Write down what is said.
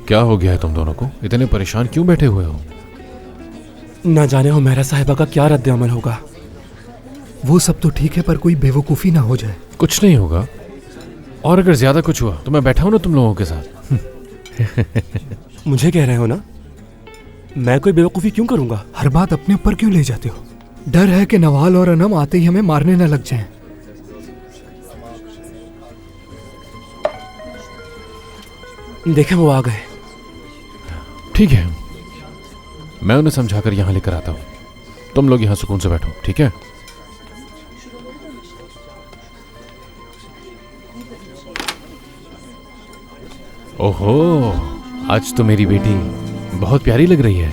क्या हो गया है तुम दोनों को? इतने परेशान क्यों बैठे हुए हो? ना जाने हुमैरा साहिबा का क्या रद्द अमल होगा। वो सब तो ठीक है, पर कोई बेवकूफ़ी ना हो जाए। कुछ नहीं होगा, और अगर ज्यादा कुछ हुआ तो मैं बैठा हूं ना तुम लोगों के साथ। मुझे कह रहे हो ना, मैं कोई बेवकूफ़ी क्यों करूंगा? हर बात अपने ऊपर क्यों ले जाते हो? डर है कि नवाल और अनम आते ही हमें मारने न लग जाएं। देखे वो आ गए। ठीक है, मैं उन्हें समझाकर यहां लेकर आता हूं। तुम लोग यहां सुकून से बैठो, ठीक है? ओहो, आज तो मेरी बेटी बहुत प्यारी लग रही है।